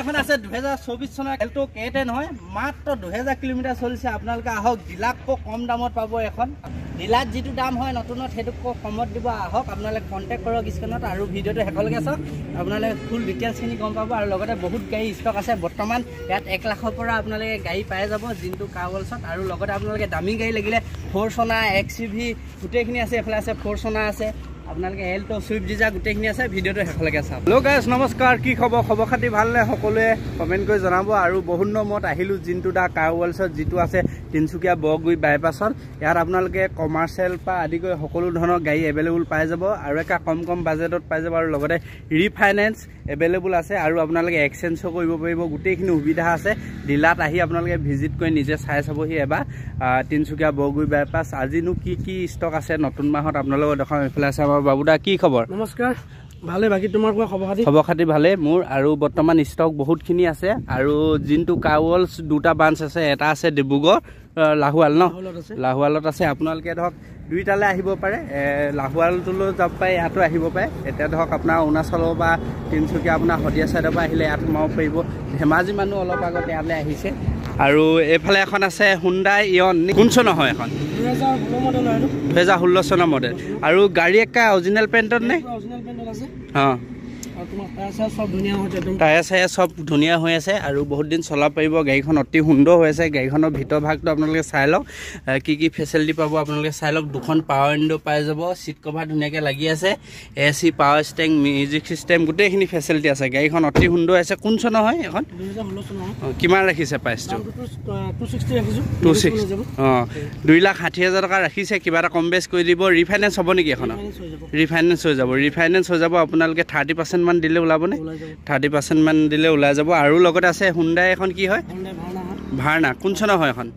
এখন আছে 2024 চনৰ এলটো কেটেন হয় মাত্ৰ 2000 কিলোমিটাৰ চলিছে আপোনালোকে আহক ডিলাকো কম দামত পাব এখন ডিলাত যেটো দাম হয় নতুনত হেতু কমত দিব আহক আপোনালোকে কন্টাক্ট কৰক স্ক্ৰিনত আৰু ভিডিওটো হেকলকে চাওক আপোনালোকে ফুল ডিটেইলছ খিনি গম পাব আৰু লগতে বহুত গাড়ী ষ্টক আছে বৰ্তমান ইয়াত 1 লাখৰ পৰা আপোনালোকে গাড়ী পাই যাব জিন্তু কাৰৱলছত আৰু লগতে আপোনালোকে দামী গাড়ী লাগিলে ফৰচনা এক্সইভি গুটেখিনি আছে এফালে আছে ফৰচনা আছে আপোনালোকে এলটো সুইফট ডিজায়াৰ গুটেখিনি আছে ভিডিওটো হেকলকে চাওক হেল্ল গাইস নমস্কাৰ কি খবৰ খাতি ভালনে সকলোৱে কমেন্ট কৰি জনাব আৰু বহুত নম্বৰত আহিলো জিন্তু দা কাৰৱলছত যেটো আছে তিনসুকিয়া বগুই বাইপাছত ইয়াত আপোনালোকে কমাৰ্চিয়েল পা আদি কৰি সকলো ধৰণৰ গাড়ী এভেইলেবল পাই যাব আৰু একা কম বাজেটত পাই যাব আৰু লগতে ৰিফাইনেন্স এভেইলেবল আছে আৰু আপোনালোকে এক্সচেঞ্জো কৰিব পাৰিব গুটেখিনি সুবিধা আছে ডিলাত আহি আপোনালোকে ভিজিট কৰি নিজে চাই চাবহি এবাৰ তিনসুকিয়া বগুই বাইপাছ আজিনো কি ষ্টক আছে নতুন মাহত আপোনালোকে দেখাম এফালে আছে আমাৰ বাবুদা কি খবৰ নমস্কাৰ ভালে বাকি তোমাৰ খবৰ খাতি ভালে মোৰ আৰু বৰ্তমান ষ্টক বহুতখিনি আছে আৰু জিন্তু কাৰৱলছ দুটা ব্ৰাঞ্চ আছে এটা আছে ডিব্ৰুগড় লাহুৱাল ন লাহুৱালত আছে আপোনালোকে ধৰক দুইটালে আহিব পাৰে লাহুৱালটোলৈ যাব পাৰে ইয়াতো আহিব পাৰে এতিয়া ধৰক আপোনাৰ অৰুণাচলৰ বা তিনসুকিয়া আপোনাৰ হদিয়া চাইডৰ পৰা আহিলে ইয়াত সোমাব পাৰিব ধেমাজি মানুহ অলপ আগত ইয়ালৈ আহিছে আৰু এইফালে এখন আছে হুণ্ডাই ইয়ন কোন চনৰ হয় এখন 2016 চনৰ মডেল আৰু গাড়ী একা অৰিজিনেল পেইণ্টত নে অৰিজিনেল পেইণ্টত আছে আৰু তোমাৰ টায়াৰ চায়াৰ সব ধুনীয়া হৈ আছে আৰু বহুত দিন চলাব পাৰিব গাড়ীখন অতি সুন্দৰ হৈ আছে গাড়ীখনৰ ভিতৰ ভাগটো আপোনালোকে চাই লওক কি ফেচিলিটি পাব আপোনালোকে চাই লওক দুখন পাৱাৰ উইণ্ডো পাই যাব সিট কভাৰ ধুনীয়াকৈ লাগি আছে AC power steering music system গোটেইখিনি ফেচিলিটি আছে গাড়ীখন অতি সুন্দৰ আছে কোন চনৰ হয় এখন 2016 চনৰ কিমান ৰাখিছে প্ৰাইচটো 260 ৰাখিছো 2,60,000 টকা ৰাখিছে কিবা এটা কম বেছ কৰি দিব ৰিফাইনেন্স হ'ব নেকি এখন ৰিফাইনেন্স হৈ যাব আপোনালোকে 30% মান দিলে ওলাবনে 30% মান দিলে ওলাই যাব আৰু লগতে আছে হুণ্ডাই এখন কি হয় ভাৰ্না কোন চনৰ হয় এখন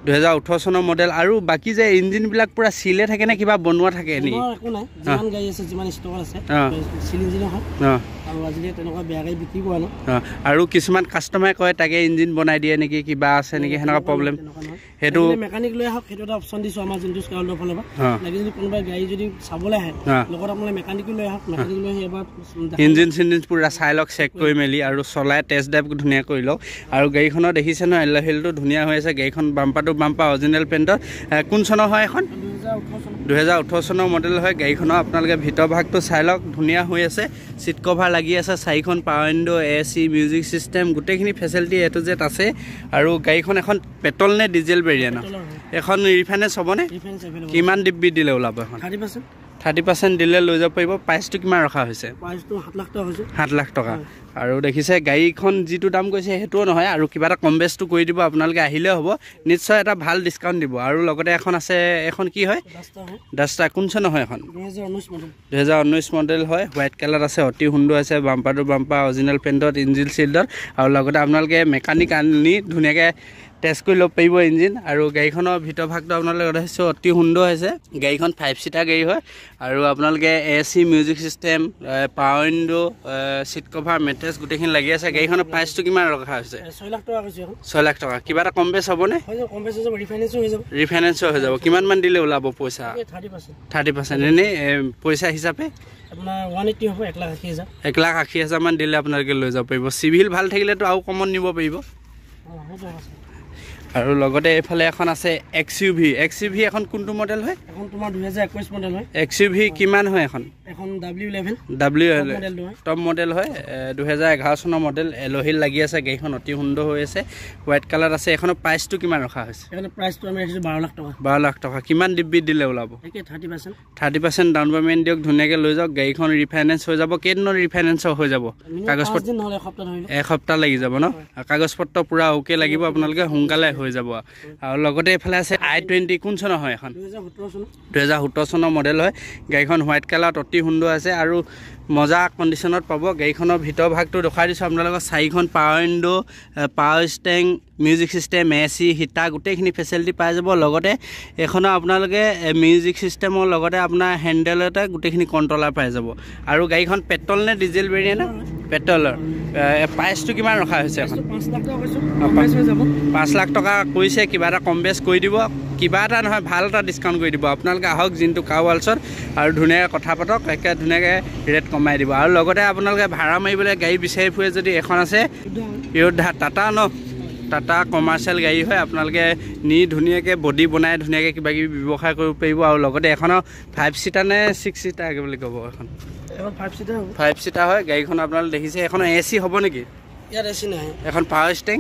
2018 চনৰ মডেল আৰু বাকি যে ইঞ্জিন বিলাক পুৰা সিলে থাকে নে কিবা বনোৱা থাকে নি একো নাই যিমান গাড়ী আছে যিমান ষ্টক আছে সিল ইঞ্জিন হয় আৰু আজিলে তেনেকুৱা বেয়া গাড়ী বিক্ৰী কৰা ন আৰু কিছুমান কাস্টমাৰে কয় তাকে ইঞ্জিন বনাই দিয়ে নেকি কিবা আছে নেকি হেনেকা প্ৰবলেম হেতু মেকানিক লৈ আহক হেতু এটা অপচন দিছো আমাৰ জিন্তু স্কাউলৰ ফালৰ পৰা লাগি যদি কোনোবা গাড়ী যদি চাবলৈ আহে লগত আপোনালোকে মেকানিক লৈ আহক মেকানিক লৈ এবাৰ ইঞ্জিন পুৰা চাই লওক চেক কৰি মেলি আৰু চলাই টেষ্ট ড্ৰাইভ ধুনীয়া কৰি লওক আৰু গাড়ীখনৰ দেখিছে ন এলহিলটো ধুনীয়া হৈ আছে গাড়ীখন বাম্পাৰ অৰিজিনেল পেইণ্টত কোন চনৰ হয় এখন 2018 চনৰ মডেল হয় গাড়ীখনৰ আপোনালোকে ভিতৰ ভাগটো চাই লওক ধুনীয়া হৈ আছে সিট কভাৰ লাগি আছে চাৰিখন power window AC music system গোটেইখিনি ফেচিলিটি এ টু জেড আছে আৰু গাড়ীখন এখন পেট্ৰল নে ডিজেল ভেৰিয়েণ্ট এখন ৰিফাইনেন্স হ'বনে কিমান ডিব্বি দিলে ওলাব এখন 30% দিলে লৈ যাব পাৰিব প্ৰাইচটো কিমান ৰখা হৈছে প্ৰাইচটো 7 লাখ টকা হৈছে 7 লাখ টকা আৰু দেখিছে গাড়ীখন যেটো দাম কৈছে হেতুও নহয় আৰু কিবা এটা কম বেছটো কৰি দিব আপোনালোকে আহিলে হ'ব নিশ্চয় এটা ভাল ডিসকাউন্ট দিব আৰু লগতে এখন আছে এখন কি হয় ডাস্টাৰ কোন চনৰ হয় এখন 2019 মডেল হয় হোৱাইট কালাৰ আছে অতি সুন্দৰ আছে বাম্পাৰ অৰিজিনেল পেইণ্টত ইঞ্জিন সিল্ডত আৰু লগতে আপোনালোকে মেকানিক আনি ধুনীয়াকৈ টেষ্ট কৰি ল'ব পাৰিব ইঞ্জিন আৰু গাড়ীখনৰ ভিতৰ ভাগটো আপোনালোকে দেখিছে অতি সুন্দৰ হৈছে গাড়ীখন 5 সিটাৰ গাড়ী হয় আৰু আপোনালোকে AC music system power window seat cover mattress গোটেইখিনি লাগি আছে গাড়ীখনৰ প্ৰাইচটো কিমান ৰখা হৈছে 6 লাখ টকা কৈছে এখন 6 লাখ টকা কিবা এটা কম বেছ হ'বনে কম বেছ হৈ যাব ৰিফাইনেন্স হৈ যাব কিমান মান দিলে ওলাব পইচা 30% এনে পইচা হিচাপে আপোনাৰ 180 হ'ব 1,80,000 মান দিলে আপোনালোকে লৈ যাব পাৰিব সিভিল ভাল থাকিলেতো আৰু কমত নিব পাৰিব আৰু লগতে এফালে এখন আছে এক্সইউভি এখন কোনটো মডেল হয় এখন তোমাৰ 2021 মডেল হয় এক্সইউভি কিমান হয় এখন W11 টপ মডেল হয় 2011 চনৰ মডেল এলহিল লাগি আছে গাড়ীখন অতি সুন্দৰ হৈ আছে হোৱাইট কালাৰ আছে এখনৰ প্ৰাইচটো কিমান ৰখা হৈছে এখনৰ প্ৰাইচটো আমি ৰাখিছো 12 লাখ টকা কিমান ডিব্বি দিলে ওলাব 30% ডাউন পেমেন্ট দিয়ক ধুনীয়াকৈ লৈ যাওক গাড়ীখন ৰিফাইনেন্স হৈ যাব কেইদিনৰ ৰিফাইনেন্স হৈ যাব কাগজ পত্ৰ এসপ্তাহ লাগি যাব ন কাগজ পত্ৰ পুৰা ওকে লাগিব আপোনালোকে সোনকালে হৈ যাব আৰু লগতে এফালে আছে i20 কোন চনৰ হয় এখন 2017 চনৰ মডেল হয় গাড়ীখন হোৱাইট কালাৰত অতি সুন্দৰ আছে আৰু মজা কন্ডিশনত পাব গাড়ীখনৰ ভিতৰ ভাগটো দেখাই দিছো আপোনালোকক চাৰিখন power window power steering music system AC heater গোটেইখিনি ফেচিলিটি পাই যাব লগতে এখনৰ আপোনালোকে মিউজিক সিস্টেমৰ লগতে আপোনাৰ হেন্ডেলতে গোটেইখিনি কন্ট্ৰলাৰ পাই যাব আৰু গাড়ীখন পেট্ৰল নে ডিজেল ভেৰিয়েণ্ট পেট্ৰলৰ প্ৰাইচটো কিমান ৰখা হৈছে এখন 5 লাখ টকা কৈছে কিবা এটা কম বেছ কৰি দিব কিবা এটা নহয় ভাল এটা ডিছকাউণ্ট কৰি দিব আপোনালোকে আহক যোনটো কাৰ ৱাৰ্ল্ডছত আৰু ধুনীয়াকৈ কথা পাতক একে ধুনীয়াকৈ ৰেট কমাই দিব আৰু লগতে আপোনালোকে ভাড়া মাৰিবলৈ গাড়ী বিচাৰি ফুৰে যদি এখন আছে য়োদ্ধা টাটা ন টাটা কমাৰ্চিয়েল গাড়ী হয় আপোনালোকে নি ধুনীয়াকৈ বডি বনাই ধুনীয়াকৈ কিবা কিবি ব্যৱসায় কৰিব পাৰিব আৰু লগতে এখনৰ 5 ছিটাৰ নে 6 ছিটাৰ বুলি ক'ব এখন 5 ছিটাৰ হয় গাড়ীখন আপোনালোকে দেখিছে এখন AC হ'ব নেকি ইয়াত AC নাই এখন পাৱাৰ ষ্টেং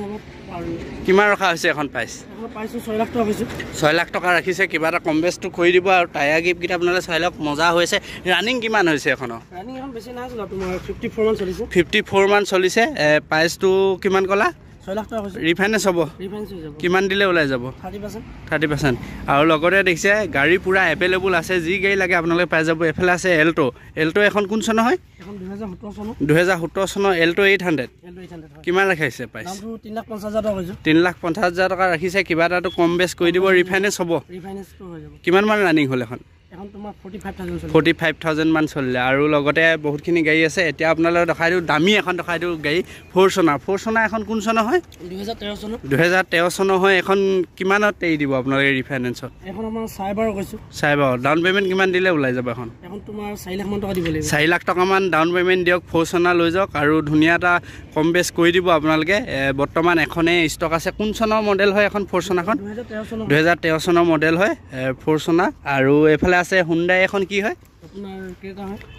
হ'ব আৰু কিমান ৰখা হৈছে এখন প্ৰাইচ এখন প্ৰাইচটো 6 লাখ টকা হৈছে 6 লাখ টকা ৰাখিছে কিবা এটা কম বেছটো কৰি দিব আৰু টায়াৰ গিফ্টকেইটা আপোনালোকে চাই লওক মজা হৈছে ৰানিং কিমান হৈছে এখনৰ ৰানিং এখন বেছি নাই চলা তোমাৰ 54 মান চলিছে 54 মান চলিছে প্ৰাইচটো কিমান ক'লা 6 লাখ টকা হৈছে ৰিফাইনেন্স হ'ব ৰিফাইনেন্স হৈ যাব কিমান দিলে ওলাই যাব 30% আৰু লগতে দেখিছে গাড়ী পুৰা এভেইলেবল আছে যি গাড়ী লাগে আপোনালোকে পাই যাব এফালে আছে এল্টো এখন কোন চনৰ হয় এখন 2017 চনৰ এল্টো 800 কিমান ৰাখিছে প্ৰাইচ দামটো 3,50,000 টকা কৈছো 3,50,000 টকা ৰাখিছে কিবা এটাটো কম বেছ কৰি দিব ৰিফাইনেন্স হ'ব ৰিফাইনেন্সটো হৈ যাব কিমান মান ৰানিং হ'ল এখন তোমাৰ 45,000 45,000 মান চলিলে আৰু লগতে বহুতখিনি গাড়ী আছে এতিয়া আপোনালোকে দেখাই দিওঁ দামী এখন দেখাই দিওঁ গাড়ী ফৰচুনাৰ এখন কোন চনৰ হয় 2013 চনৰ হয় এখন কিমানত এৰি দিব আপোনালোকে ৰিফাইনেন্সত এখন আমাৰ 4 কৈছো ডাউন পে'মেণ্ট কিমান দিলে ওলাই যাব এখন তোমাৰ 4 লাখ মান টকা দিব লাগিব 4 লাখ টকা মান ডাউন পে'মেণ্ট দিয়ক ফৰচুনাৰ লৈ যাওক আৰু ধুনীয়া এটা কম বেছ কৰি দিব আপোনালোকে বৰ্তমান এখনেই ষ্টক আছে কোন চনৰ মডেল হয় এখন ফৰচুনাৰখন 2013 চনৰ মডেল হয় ফৰচুনাৰ আৰু এইফালে আছে হুণ্ডাই এখন কি হয় আপোনাৰ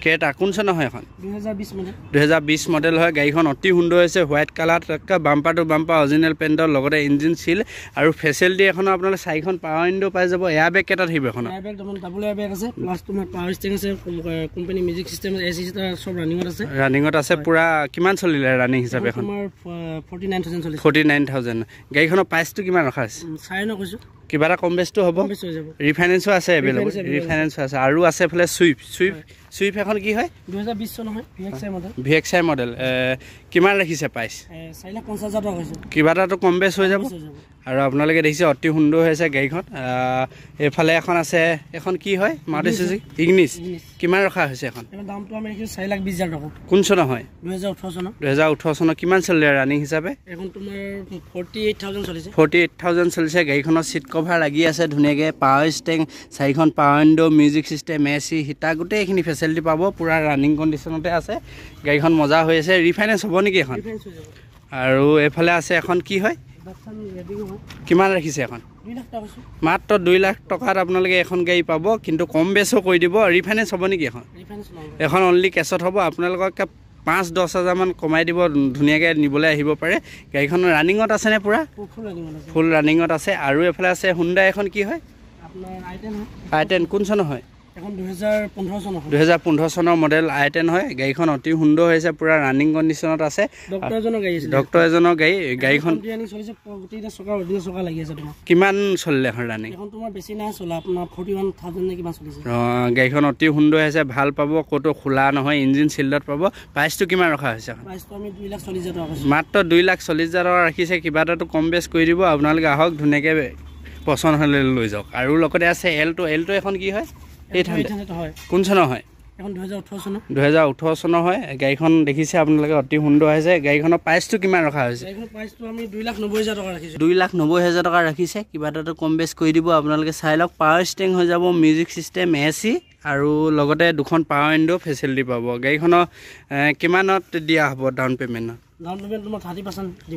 ক্ৰেটা কোন চনৰ হয় এখন 2020 মডেল হয় গাড়ীখন অতি সুন্দৰ হৈছে white colour bumper to bumper original পেইণ্টৰ লগতে ইঞ্জিন চিল আৰু ফেচিলিটি এখনৰ আপোনালোকে 4খন পাৱাৰ উইণ্ডো পাই যাব এয়াৰ বেগ কেইটা থাকিব এখন এয়াৰ বেগ ডাবল এয়াৰ বেগ আছে প্লাছ তোমাৰ পাৱাৰ ষ্টেং আছে কোম্পানী মিউজিক সিস্টেম AC সব ৰানিঙত আছে পুৰা কিমান চলিলে ৰানিং হিচাপে এখন তোমাৰ 49,000 চলিছে 49,000 গাড়ীখনৰ প্ৰাইচটো কিমান ৰখা আছে 9.5 কৈছো কিবা এটা কম বেছটো হ'ব ৰিফাইনেন্সো আছে এভেইলেবল ৰিফাইনেন্সো আছে আৰু আছে এফালে সুইফট এখন কি হয় 2020 চনৰ হয় VXI মডেল কিমান ৰাখিছে প্ৰাইচ 4,50,000 টকা কৈছো কিবা এটাটো কম বেছ হৈ যাব আৰু আপোনালোকে দেখিছে অতি সুন্দৰ হৈছে গাড়ীখন এইফালে এখন আছে এখন কি হয় মাৰুতি চুজুকি ইগনিছ কিমান ৰখা হৈছে এখন দামটো আমি ৰাখিছো 4,20,000 টকা কোন চনৰ হয় 2018 চনৰ কিমান চলিলে ৰানিং হিচাপে এখন তোমাৰ 48,000 চলিছে 48,000 চলিছে গাড়ীখনৰ সিট কভাৰ লাগি আছে ধুনীয়াকৈ পাৱাৰ ষ্টেং 4খন power window music system AC heater গোটেইখিনি ফেচিলিটি পাব পুৰা ৰানিং কণ্ডিশ্যনতে আছে গাড়ীখন মজা হৈ আছে ৰিফাইনেন্স হ'ব নেকি এখন আৰু এইফালে আছে এখন কি হয় কিমান ৰাখিছে এখন মাত্ৰ 2 লাখ টকাত আপোনালোকে এখন গাড়ী পাব কিন্তু কম বেছো কৰি দিব ৰিফাইনেন্স হ'ব নেকি এখন অনলি কেছত হ'ব আপোনালোকক 5-10 হাজাৰ মান কমাই দিব ধুনীয়াকৈ নিবলৈ আহিব পাৰে গাড়ীখন ৰানিঙত আছেনে পুৰা ফুল ৰানিঙত আছে আৰু এইফালে আছে হুণ্ডাই এখন কি হয় i10 কোন চনৰ হয় 2015 চনৰ মডেল i10 হয় গাড়ীখন অতি সুন্দৰ হৈছে পুৰা ৰানিং কণ্ডিশ্যনত আছে ডক্টৰ এজনৰ গাড়ীখন কিমান চলিলে এখন ৰানিং গাড়ীখন অতি সুন্দৰ হৈছে ভাল পাব ক'তো খোলা নহয় ইঞ্জিন চিল্ডত পাব প্ৰাইচটো কিমান ৰখা হৈছে মাত্ৰ 2,40,000 টকা ৰাখিছে কিবা এটাটো কম বেছ কৰি দিব আপোনালোকে আহক ধুনীয়াকৈ পচন্দ হ'লে লৈ যাওক আৰু লগতে আছে এল্টো এখন কি হয় 800 কোন চনৰ হয় 2018 চনৰ হয় গাড়ীখন দেখিছে আপোনালোকে অতি সুন্দৰ হৈছে গাড়ীখনৰ প্ৰাইচটো কিমান ৰখা হৈছে 2,90,000 টকা ৰাখিছে 2,90,000 টকা ৰাখিছে কিবা এটাটো কম বেছ কৰি দিব আপোনালোকে চাই লওক পাৱাৰ ষ্টেং হৈ যাব মিউজিক চিষ্টেম AC আৰু লগতে দুখন পাৱাৰ উইণ্ডো ফেচিলিটি পাব গাড়ীখনৰ কিমানত দিয়া হ'ব ডাউন পে'মেণ্টত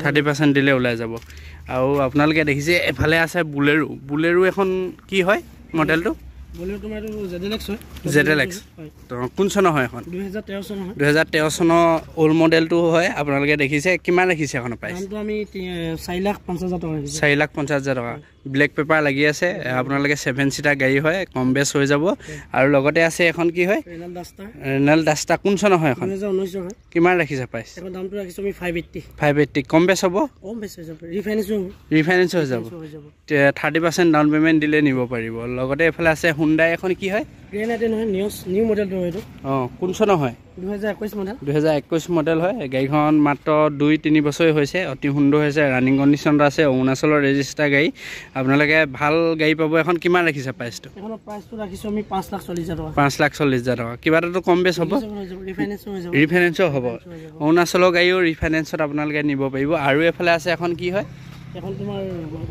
30% দিলে ওলাই যাব আৰু আপোনালোকে দেখিছে এফালে আছে বুলেৰো এখন কি হয় মডেলটো ZLX কোন চনৰ হয় এখন 2013 চনৰ ওল্ড মডেলটো হয় আপোনালোকে দেখিছে কিমান ৰাখিছে এখন প্ৰাইচ 4,50,000 টকা ব্লেক পেপাৰ লাগি আছে আপোনালোকে 7 ছিটাৰ গাড়ী হয় কম বেছ হৈ যাব আৰু লগতে আছে এখন কি হয় ৰেনাল্ট ডাষ্টাৰ কোন চনৰ হয় এখন 2019 হয় কিমান ৰাখিছে প্ৰাইচ দামটো ৰাখিছো আমি 580 কম বেছ হ'ব ৰিফাইনেন্স হৈ যাব 30% ডাউন পে'মেণ্ট দিলে নিব পাৰিব লগতে এইফালে আছে হুণ্ডাই এখন কি হয় নিউ মডেলটো হয়তো কোন চনৰ হয় 2021 মডেল হয় গাড়ীখন মাত্ৰ 2-3 বছৰে হৈছে অতি সুন্দৰ হৈছে ৰানিং কণ্ডিশ্যনত আছে অৰুণাচলৰ ৰেজিষ্টাৰ গাড়ী আপোনালোকে ভাল গাড়ী পাব এখন কিমান ৰাখিছে প্ৰাইচটো ৰাখিছো আমি 5,40,000 টকা কিবা এটাটো কম বেছ হ'ব ৰিফাইনেন্সো হ'ব অৰুণাচলৰ গাড়ীও ৰিফাইনেন্সত আপোনালোকে নিব পাৰিব আৰু এইফালে আছে এখন কি হয় এখন তোমাৰ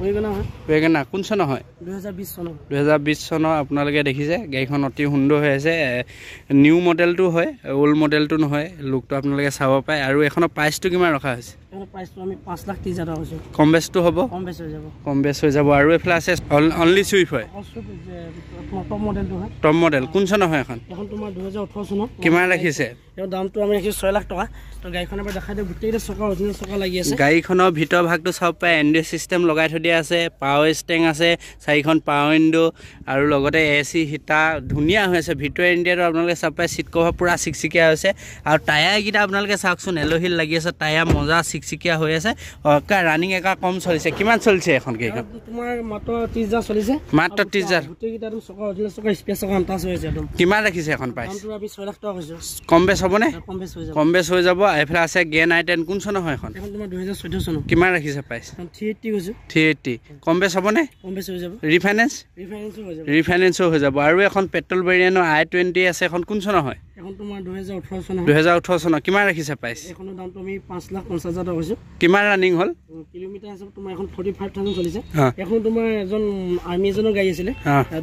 ৱেগনাৰ হয় ৱেগনাৰ কোন চনৰ হয় 2020 চনৰ আপোনালোকে দেখিছে গাড়ীখন অতি সুন্দৰ হৈ আছে নিউ মডেলটো হয় ওল্ড মডেলটো নহয় লুকটো আপোনালোকে চাব পাৰে আৰু এখনৰ প্ৰাইচটো কিমান ৰখা হৈছে এখনৰ প্ৰাইচটো আমি 5,30,000 টকা হৈছে কম বেছটো হ'ব কম বেছ হৈ যাব আৰু এফালে আছে অনলি সুইফট হয় টপ মডেলটো হয় টপ মডেল কোন চনৰ হয় এখন তোমাৰ 2018 চনৰ কিমান ৰাখিছে এৰ দামটো আমি ৰাখিছো 6 লাখ টকা তো গাড়ীখনৰ পৰা দেখাই দিও গোটেইটা চকা অৰিজিনেল চকা লাগি আছে গাড়ীখনৰ ভিতৰ ভাগটো সব পায় এনডি সিস্টেম লগাই থৈ দিয়া আছে পাৱাৰ ষ্টেং আছে চাৰিখন পাৱাৰ উইণ্ডো আৰু লগতে এসি হিটা ধুনিয়া হৈ আছে ভিতৰ ইণ্ডিয়াটো আপোনালোকে সব পায় সিট কভাৰ পুৰা চিকচিকিয়া হৈছে আৰু টায়াৰ গিটা আপোনালোকে চাওকচোন এলোহিল লাগি আছে টায়াৰ মজা চিকচিকিয়া হৈ আছে ৰানিং একা কম চলিছে কিমান চলিছে এখন গাড়ীখন তোমাৰ মাত্ৰ 30,000 চলিছে মাত্ৰ 30,000 গোটেইটা চকা অৰিজিনেল চকা স্পেস চকা আনটাছ হৈ আছে একদম কিমান ৰাখিছে এখন প্ৰাইচ দামটো আমি 6 লাখ টকা কৈছো কম বেছ হ'বনে কম বেছ হৈ যাব কম বেছ হৈ যাব এফালে আছে গেন আই10 কোন চনৰ হয় এখন এখন তোমাৰ 2014 চনৰ কিমান ৰাখিছে প্ৰাইচ 380 কৈছো 380 কম বেছ হ'বনে কম বেছ হৈ যাব ৰিফাইনেন্স হৈ যাব আৰু এখন পেট্ৰল ভেৰিয়েন্টৰ i20 আছে এখন কোন চনৰ হয় এখন তোমাৰ 2018 চনৰ কিমান ৰাখিছে প্ৰাইচ এখনৰ দামটো আমি 5,50,000 টকা কৈছো কিমান ৰানিং হ'ল কিলোমিটাৰ হিচাপত তোমাৰ এখন 45,000 চলিছে এখন তোমাৰ এজন আৰ্মি এজনৰ গাড়ী আছিল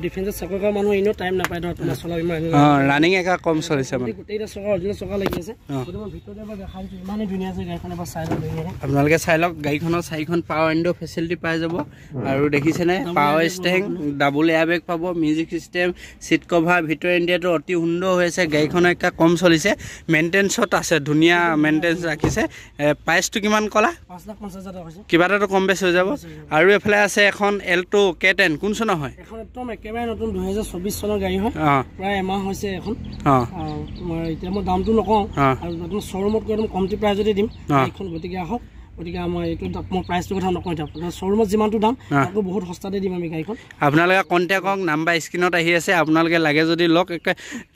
ডিফেন্সত চাকৰি কৰা মানুহ ইনো টাইম নাপায় তোমাৰ চলা ইমান ৰানিং একা কম চলিছে মানে গোটেইটা চকা অৰিজিনেল চকা লাগি আছে তোমাৰ ভিতৰতে এবাৰ দেখাই দিছো ইমানে ধুনীয়া আছে গাড়ীখন এবাৰ চাই লওক আপোনালোকে চাই লওক গাড়ীখনৰ চাৰিখন পাৱাৰ উইণ্ডো ফেচিলিটি পাই যাব আৰু দেখিছেনে পাৱাৰ ষ্টেং ডাবল এয়াৰবেগ পাব মিউজিক সিস্টেম সিট কভাৰ ভিতৰ ইণ্ডিয়াটো অতি সুন্দৰ হৈ আছে গাড়ীখন একা কম চলিছে মেইনটেনেন্সত আছে ধুনিয়া মেইনটেনেন্স ৰাখিছে প্ৰাইচটো কিমান কলা 5,50,000 টকা কৈছো কিবা এটা কম বেছ হৈ যাব আৰু এফালে আছে এখন এল্টো K10 কোন চনৰ হয় এখন একদম একেবাৰে নতুন 2024 চনৰ গাড়ী হয় প্ৰায় এমাহ হৈছে এখন তোমাৰ এতিয়া মই দামটো নকওঁ আৰু একদম শ্বৰুমত একদম কমটি প্ৰাইজতে দিম এখন গতিকে আহক গতিকে আমাৰ এইটো মই প্ৰাইচটো কথা নকওঁ এতিয়া শ্বৰুমত যিমানটো দাম তাতকৈ বহুত সস্তাতে দিম আমি গাড়ীখন আপোনালোকে কণ্টেক্ট কৰক নাম্বাৰ স্ক্ৰীনত আহি আছে আপোনালোকে লাগে যদি লওক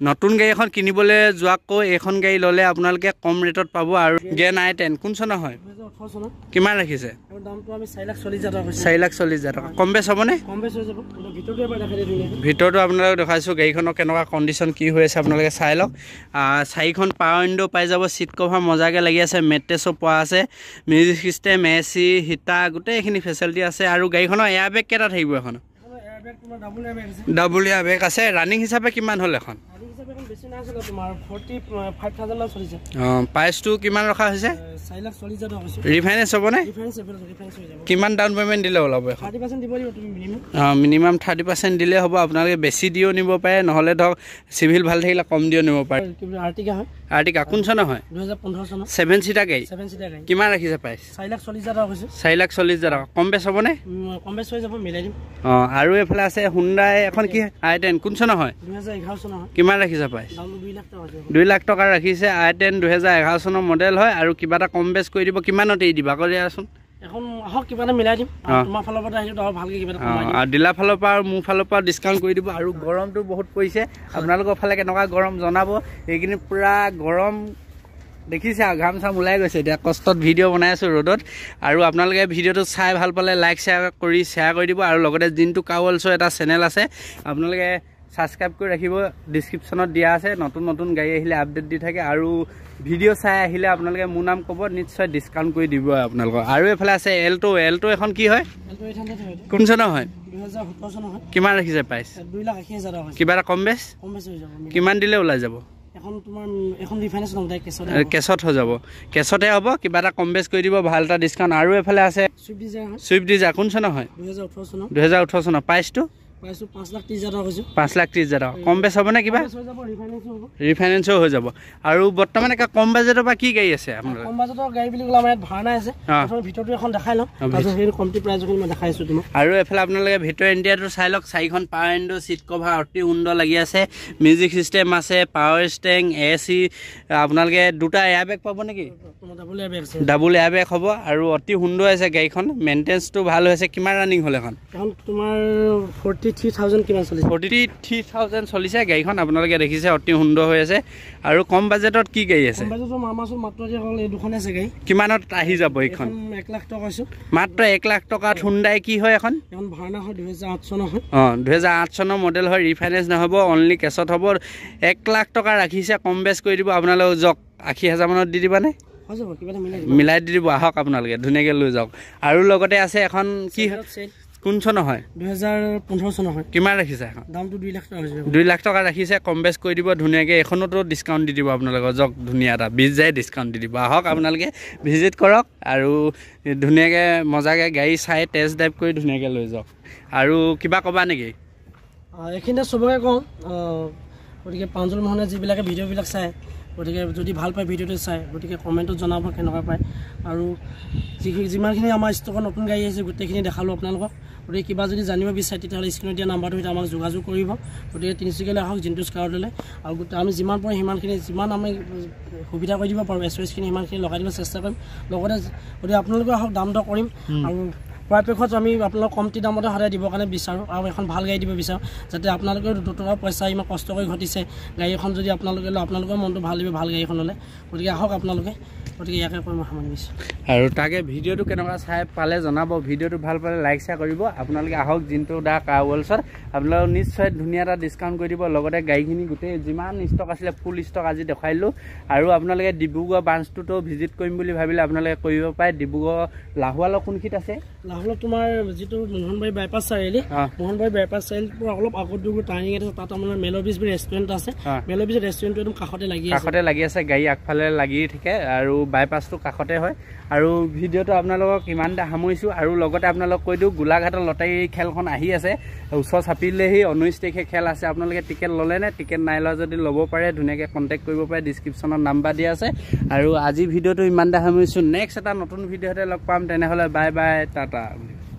নতুন গাড়ী এখন কিনিবলৈ যোৱাকৈ এইখন গাড়ী ল'লে আপোনালোকে কম ৰেটত পাব আৰু গেন i10 কোন চনৰ হয় 2018 চনৰ কিমান ৰাখিছে দামটো আমি 4,40,000 টকা কৈছো 4,40,000 টকা কম বেছ হ'বনে কম বেছ হৈ যাব ভিতৰটো এবাৰ দেখাই দিও ভিতৰটো আপোনালোকে দেখাইছোঁ গাড়ীখনৰ কেনেকুৱা কণ্ডিশ্যন কি হৈ আছে আপোনালোকে চাই লওক চাৰিখন পাৱাৰ উইণ্ডো পাই যাব সিট কভাৰ মজাকৈ লাগি আছে মেট্ৰেছো পোৱা আছে মিউজিক সিস্টেম এসি হিটা গোটেইখিনি ফেচিলিটি আছে আৰু গাড়ীখনৰ এয়াৰবেগ কেইটা থাকিব এখন ডাবল এয়াৰবেগ আছে ৰানিং হিচাপে কিমান হ'ল এখন প্ৰাইচটো কিমান ৰখা হৈছে ৰিফাইনেন্স হ'বনে কিমান ডাউন পে'মেণ্ট দিলে ওলাব এখন মিনিমাম 30% দিলে হ'ব আপোনালোকে বেছি দিও নিব পাৰে নহ'লে ধৰক চিভিল ভাল থাকিলে কম দিও নিব পাৰে আৰ্টিকা কোন চনৰ হয় 7 চিটাৰ গাড়ী কিমান ৰাখিছে প্ৰাইচ 4,40,000 টকা কম বেছ হ'বনে আৰু এইফালে আছে হুণ্ডাই এখন কি i10 কোন চনৰ হয় 2011 চনৰ কিমান ৰাখিছে প্ৰাইচ 2 লাখ টকা ৰাখিছে i10 2011 চনৰ মডেল হয় আৰু কিবা এটা কম বেছ কৰি দিব কিমানতে দিবা কৈ দিয়াচোন এখন আহক কিবা এটা মিলাই দিম তোমাৰ ফালৰ পৰা আহিলে আৰু ভালকৈ কিবা এটা কমাই দিম ডিলাৰ ফালৰ পৰা আৰু মোৰ ফালৰ পৰা ডিছকাউণ্ট কৰি দিব আৰু গৰমটো বহুত পৰিছে আপোনালোকৰ ফালে কেনেকুৱা গৰম জনাব এইখিনি পুৰা গৰম দেখিছে ঘাম চাম ওলাই গৈছে এতিয়া কষ্টত ভিডিঅ' বনাই আছোঁ ৰ'দত আৰু আপোনালোকে ভিডিঅ'টো চাই ভাল পালে লাইক শ্বেয়াৰ কৰি দিব আৰু লগতে জিন্তু কাৰ ৱৰ্ল্ডছৰ এটা চেনেল আছে আপোনালোকে সাবস্ক্ৰাইব কৰি ৰাখিব ডেসক্ৰিপচনত দিয়া আছে নতুন নতুন গাড়ী আহিলে আপডেট দি থাকে আৰু ভিডিঅ' চাই আহিলে আপোনালোকে মোৰ নাম ক'ব নিশ্চয় ডিসকাউণ্ট কৰি দিব আপোনালোকক আৰু এফালে আছে এল্টো এখন কি হয় কোন চনৰ হয় 2017 চনৰ হয় কিমান ৰাখিছে প্ৰাইচ 2,80,000 টকা কিবা এটা কম বেছ হৈ যাব কিমান দিলে ওলাই যাব এখন তোমাৰ এখন ৰিফাইনেন্স নদাই কেছত হৈ যাব কেছতে হ'ব কিবা এটা কম বেছ কৰি দিব ভাল এটা ডিসকাউণ্ট আৰু এফালে আছে সুইফট ডিজায়াৰ কোন চনৰ হয় 2018 চনৰ প্ৰাইচটো 5,30,000 টকা কৈছো 5,30,000 টকা কম বেছ হ'বনে কিবা ৰিফাইনেন্সো হৈ যাব আৰু বৰ্তমান এটা কম বাজেটৰ পৰা কি গাড়ী আছে আপোনাৰ কম বাজেটৰ গাড়ী বুলি ক'লে আমাৰ ইয়াত ভাড়া আছে আপোনাৰ ভিতৰটো এখন দেখাই লম তাৰপিছত সেই কমটি প্ৰাইজত মই দেখাইছো তোমাক আৰু এফালে আপোনালোকে ভিতৰ ইণ্ডিয়াটো চাই লওক চাৰিখন পাৱাৰ উইণ্ডো সিট কভাৰ অতি সুন্দৰ লাগি আছে মিউজিক সিস্টেম আছে পাৱাৰ ষ্টেং এসি আপোনালোকে দুটা এয়াৰবেগ পাব নেকি ডাবল এয়াৰবেগ হ'ব আৰু অতি সুন্দৰ আছে গাড়ীখন মেইনটেনেন্সটো ভাল হৈছে কিমান ৰানিং হ'ল এখন তোমাৰ 43,000 কিমান চলিছে 43,000 চলিছে গাড়ীখন আপোনালোকে দেখিছে অতি সুন্দৰ হৈ আছে আৰু কম বাজেটত কি গাড়ী আছে কম বাজেটৰ মামাছৰ মাত্ৰ যে হ'ল এই দুখন আছে গাড়ী কিমানত আহি যাব এইখন 1 লাখ টকা আছে মাত্ৰ 1 লাখ টকাত হুণ্ডাই কি হয় এখন ভাড়া হয় 2008 চনৰ হয় 2008 চনৰ মডেল হয় ৰিফাইনেন্স নহ'ব অনলি কেছত হ'ব 1 লাখ টকা ৰাখিছে কম বেছ কৰি দিব আপোনালোক জক 80,000 মানত দি দিবানে হৈ যাব কিবা এটা মিলাই দি দিব আহক আপোনালোকে ধুনীয়াকৈ লৈ যাওক আৰু লগতে আছে এখন কি কোন চনৰ হয় 2015 চনৰ হয় কিমান ৰাখিছে এখন দামটো 2 লাখ টকা হৈছে 2 লাখ টকা ৰাখিছে কম বেছ কৰি দিব ধুনীয়াকৈ এখনতো ডিছকাউণ্ট দি দিব আপোনালোকৰ যাওক ধুনীয়া এটা 20,000 ডিছকাউণ্ট দি দিব আহক আপোনালোকে ভিজিট কৰক আৰু ধুনীয়াকৈ মজাকৈ গাড়ী চাই টেষ্ট ড্ৰাইভ কৰি ধুনীয়াকৈ লৈ যাওক আৰু কিবা ক'বা নেকি এইখিনিতে চবকে কওঁ গতিকে প্ৰাঞ্জল মোহনে যিবিলাকে ভিডিঅ'বিলাক চায় গতিকে যদি ভাল পায় ভিডিঅ'টো চায় গতিকে কমেণ্টত জনাব কেনেকুৱা পায় আৰু যিমানখিনি আমাৰ ষ্টকত নতুন গাড়ী আহিছে গোটেইখিনি দেখালোঁ আপোনালোকক গতিকে কিবা যদি জানিব বিচাৰে তেতিয়াহ'লে স্ক্ৰীণত দিয়া নাম্বাৰটো সৈতে আমাক যোগাযোগ কৰিব গতিকে তিনিচুকীয়ালৈ আহক জিন্টুছ কাৰলৈ আৰু আমি যিমান পাৰোঁ সিমানখিনি যিমান আমি সুবিধা কৰি দিব পাৰোঁ এছঅ'এছখিনি সিমানখিনি লগাই দিব চেষ্টা কৰিম লগতে গতিকে আপোনালোকে আহক দাম দৰ কৰিম আৰু পৰাপক্ষত আমি আপোনালোকক কমটি দামতে সদায় দিবৰ কাৰণে বিচাৰোঁ আৰু এখন ভাল গাড়ী দিব বিচাৰোঁ যাতে আপোনালোকেও 2 টকা পইচা ইমান কষ্ট কৰি ঘটিছে গাড়ী এখন যদি আপোনালোকে লয় আপোনালোকৰ মনটো ভাল দিব ভাল গাড়ী এখন ল'লে গতিকে আহক আপোনালোকে গতিকে ইয়াকে কৈ মই সামৰণি মাৰিছোঁ আৰু তাকে ভিডিঅ'টো কেনেকুৱা চাই পালে জনাব ভিডিঅ'টো ভাল পালে লাইক শ্বেয়াৰ কৰিব আপোনালোকে আহক জিন্তু দা কাৰ ৱৰ্ল্ডছত আপোনালোকক নিশ্চয় ধুনীয়া এটা ডিছকাউণ্ট কৰি দিব লগতে গাড়ীখিনি গোটেই যিমান ষ্টক আছিলে ফুল ষ্টক আজি দেখাইলোঁ আৰু আপোনালোকে ডিব্ৰুগড় ব্ৰাঞ্চটোতো ভিজিট কৰিম বুলি ভাবিলে আপোনালোকে কৰিব পাৰে ডিব্ৰুগড় লাহোৱালৰ কোনখিনিত আছে লাহোৱালত তোমাৰ যিটো মোহনবাৰী বাইপাছ চাৰিআলি মোহনবাৰী বাইপাছ চাৰিআলিৰ পৰা অলপ আগত দূৰ টাৰ্ণিং আছে তাত আমাৰ মেল'বিজ বুলি ৰেষ্টুৰেণ্ট আছে মেল'বিজ ৰেষ্টুৰেণ্টটো একদম কাষতে লাগি আছে গাড়ী আগফালে লাগি থাকে আৰু বাইপাছটো কাষতে হয় আৰু ভিডিঅ'টো আপোনালোকক ইমানটা সামৰিছোঁ আৰু লগতে আপোনালোকক কৈ দিওঁ গোলাঘাটৰ লটাৰী খেলখন আহি আছে ওচৰ চাপিলেহি 19 তাৰিখে খেল আছে আপোনালোকে টিকেট ল'লে নে টিকেট নাই লোৱা যদি ল'ব পাৰে ধুনীয়াকৈ কণ্টেক্ট কৰিব পাৰে ডিছক্ৰিপশ্যনত নাম্বাৰ দিয়া আছে আৰু আজি ভিডিঅ'টো ইমানটা সামৰিছোঁ নেক্সট এটা নতুন ভিডিঅ'তে লগ পাম তেনেহ'লে বাই বাই টাটা